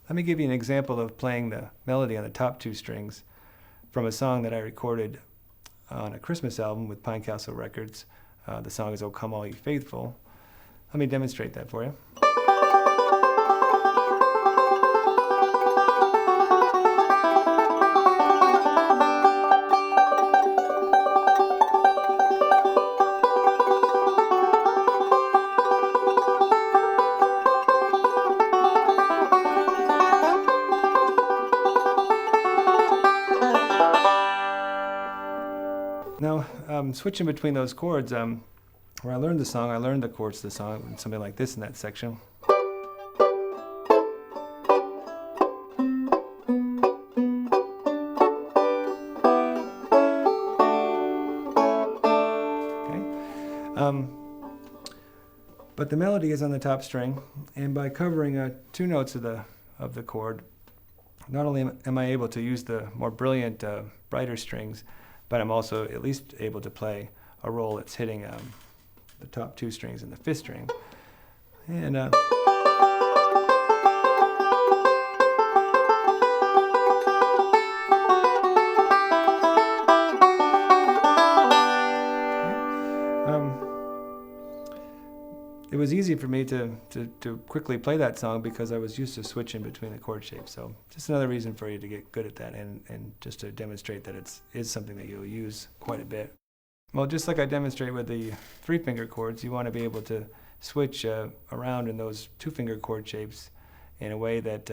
Let me give you an example of playing the melody on the top two strings from a song that I recorded on a Christmas album with Pine Castle Records. The song is "O Come All Ye Faithful." Let me demonstrate that for you. Now, switching between those chords, where I learned the song, I learned the chords to the song, something like this in that section. Okay. But the melody is on the top string, and by covering two notes of the chord, not only am I able to use the more brilliant, brighter strings, but I'm also at least able to play a roll that's hitting the top two strings and the fifth string. And it was easy for me to quickly play that song because I was used to switching between the chord shapes. So just another reason for you to get good at that, and just to demonstrate that it is something that you'll use quite a bit. Well, just like I demonstrate with the three-finger chords, you want to be able to switch around in those two-finger chord shapes in a way that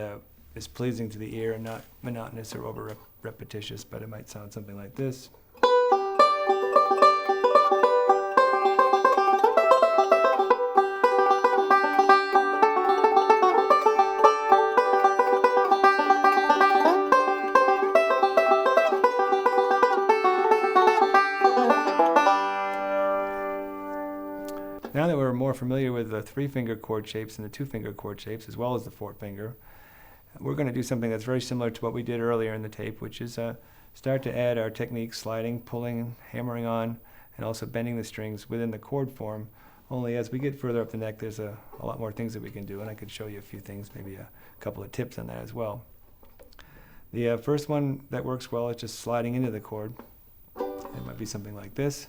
is pleasing to the ear and not monotonous or over-repetitious, but it might sound something like this. Now that we're more familiar with the three-finger chord shapes and the two-finger chord shapes, as well as the fourth finger, we're going to do something that's very similar to what we did earlier in the tape, which is start to add our techniques, sliding, pulling, hammering on, and also bending the strings within the chord form. Only as we get further up the neck, there's a lot more things that we can do, and I could show you a few things, maybe a couple of tips on that as well. The first one that works well is just sliding into the chord. It might be something like this.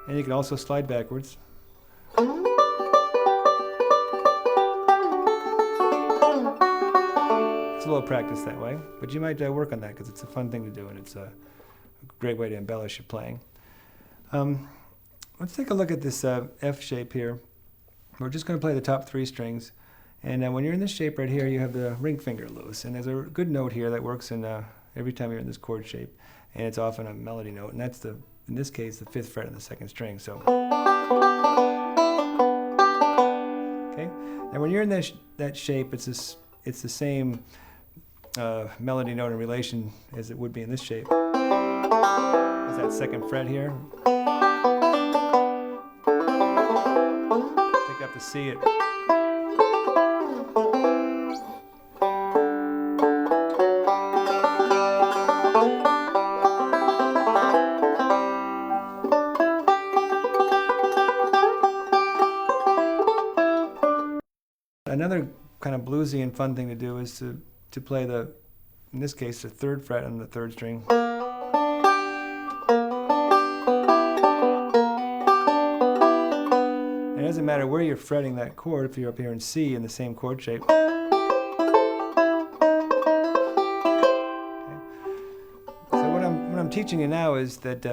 And you can also slide backwards. It's a little practice that way, but you might work on that because it's a fun thing to do, and it's a great way to embellish your playing. Let's take a look at this F shape here. We're just going to play the top three strings, and when you're in this shape right here, you have the ring finger loose, and there's a good note here that works in every time you're in this chord shape, and it's often a melody note, and that's in this case, the fifth fret of the second string. So, okay. Now, when you're in that shape, it's the same melody note in relation as it would be in this shape. Is that second fret here? Pick up the C. Another kind of bluesy and fun thing to do is to play in this case, the third fret on the third string. And it doesn't matter where you're fretting that chord, if you're up here in C in the same chord shape. Okay. So what I'm teaching you now is that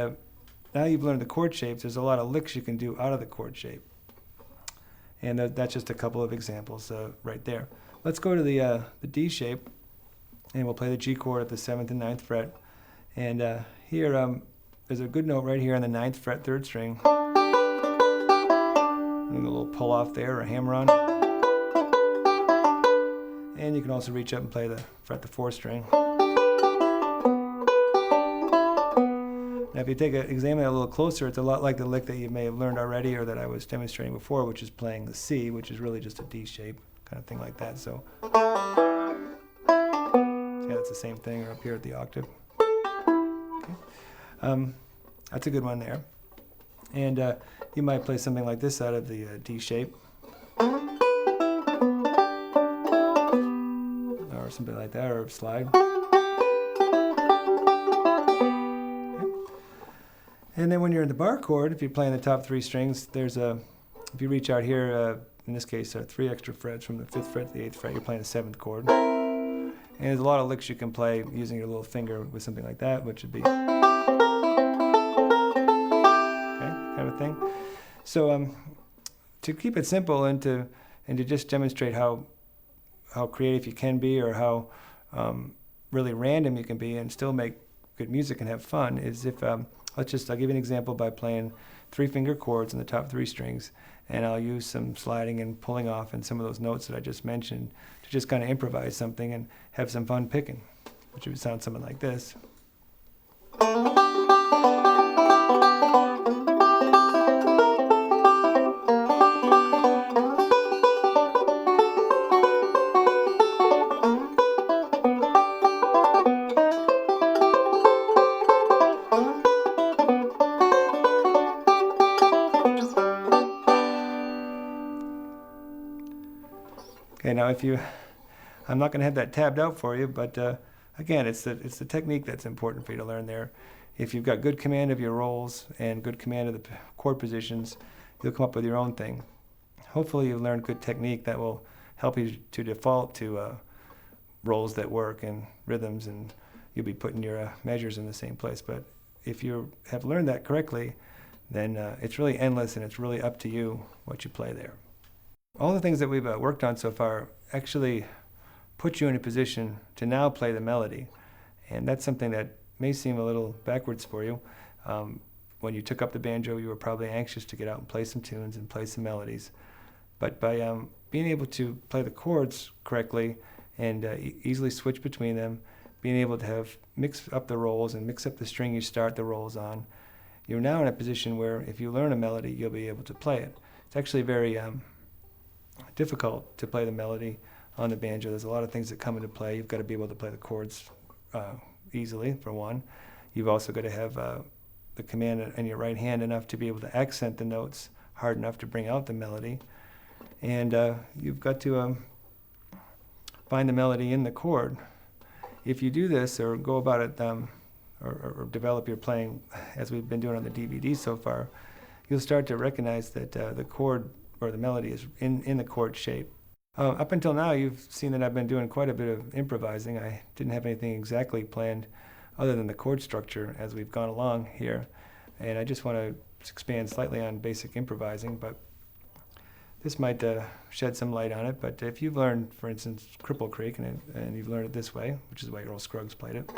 now you've learned the chord shapes, there's a lot of licks you can do out of the chord shape. And that's just a couple of examples right there. Let's go to the D shape, and we'll play the G chord at the 7th and 9th fret. And here, there's a good note right here on the 9th fret, 3rd string. And a little pull off there, or hammer on. And you can also reach up and play the 4th string. Now, if you examine it a little closer, it's a lot like the lick that you may have learned already, or that I was demonstrating before, which is playing the C, which is really just a D shape, kind of thing like that. So, yeah, it's the same thing, or up here at the octave. Okay. That's a good one there. And you might play something like this out of the D shape, or something like that, or slide. And then when you're in the bar chord, if you're playing the top 3 strings, there's if you reach out here, in this case, 3 extra frets from the 5th fret to the 8th fret, you're playing the 7th chord. And there's a lot of licks you can play using your little finger with something like that, which would be, okay, kind of a thing. So to keep it simple and to just demonstrate how creative you can be, or how really random you can be and still make good music and have fun, is if I'll give you an example by playing 3-finger chords in the top 3 strings, and I'll use some sliding and pulling off and some of those notes that I just mentioned to just kind of improvise something and have some fun picking, which would sound something like this. Okay, now I'm not going to have that tabbed out for you, but again, it's the technique that's important for you to learn there. If you've got good command of your rolls and good command of the chord positions, you'll come up with your own thing. Hopefully you've learned good technique that will help you to default to rolls that work and rhythms, and you'll be putting your measures in the same place. But if you have learned that correctly, then it's really endless, and it's really up to you what you play there. All the things that we've worked on so far actually put you in a position to now play the melody. And that's something that may seem a little backwards for you. When you took up the banjo, you were probably anxious to get out and play some tunes and play some melodies. But by being able to play the chords correctly and easily switch between them, being able to mix up the rolls and mix up the string you start the rolls on, you're now in a position where if you learn a melody, you'll be able to play it. It's actually very difficult to play the melody on the banjo. There's a lot of things that come into play. You've got to be able to play the chords easily, for one. You've also got to have the command in your right hand enough to be able to accent the notes hard enough to bring out the melody. And you've got to find the melody in the chord. If you do this, or go about it, or develop your playing as we've been doing on the DVD so far, you'll start to recognize that the chord or the melody is in the chord shape. Up until now, you've seen that I've been doing quite a bit of improvising. I didn't have anything exactly planned other than the chord structure as we've gone along here. And I just want to expand slightly on basic improvising, but this might shed some light on it. But if you've learned, for instance, Cripple Creek, and you've learned it this way, which is the way Earl Scruggs played it.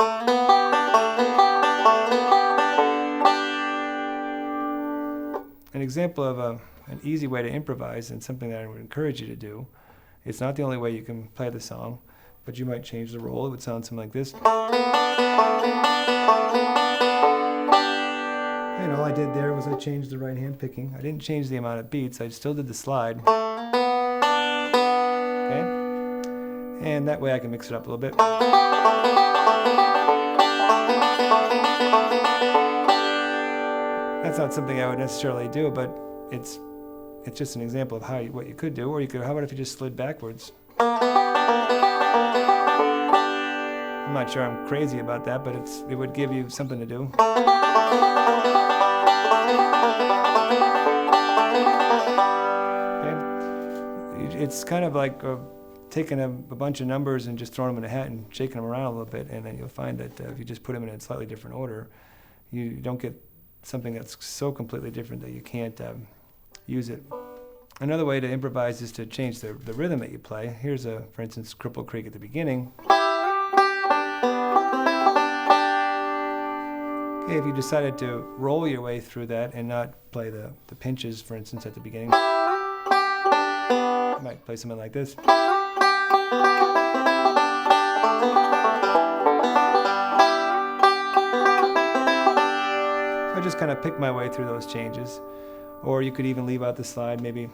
An example of an easy way to improvise, and something that I would encourage you to do. It's not the only way you can play the song, but you might change the roll. It would sound something like this. And all I did there was I changed the right hand picking. I didn't change the amount of beats. I still did the slide. Okay? And that way I can mix it up a little bit. That's not something I would necessarily do, but it's just an example of what you could do. Or how about if you just slid backwards? I'm not sure I'm crazy about that, but it would give you something to do. Okay? It's kind of like taking a bunch of numbers and just throwing them in a hat and shaking them around a little bit, and then you'll find that if you just put them in a slightly different order, you don't get something that's so completely different that you can't use it. Another way to improvise is to change the rhythm that you play. Here's for instance, Cripple Creek at the beginning. Okay, if you decided to roll your way through that and not play the pinches, for instance, at the beginning, you might play something like this. I just kind of pick my way through those changes. Or you could even leave out the slide, maybe.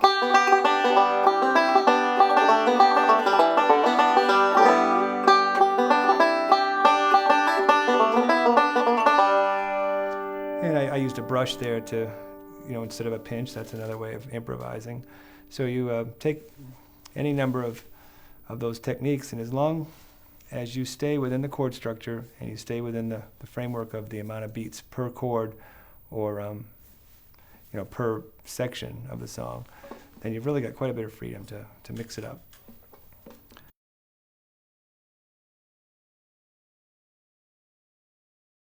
And I used a brush there to instead of a pinch, that's another way of improvising. So you take any number of those techniques, and as long as you stay within the chord structure and you stay within the framework of the amount of beats per chord or per section of the song, then you've really got quite a bit of freedom to mix it up.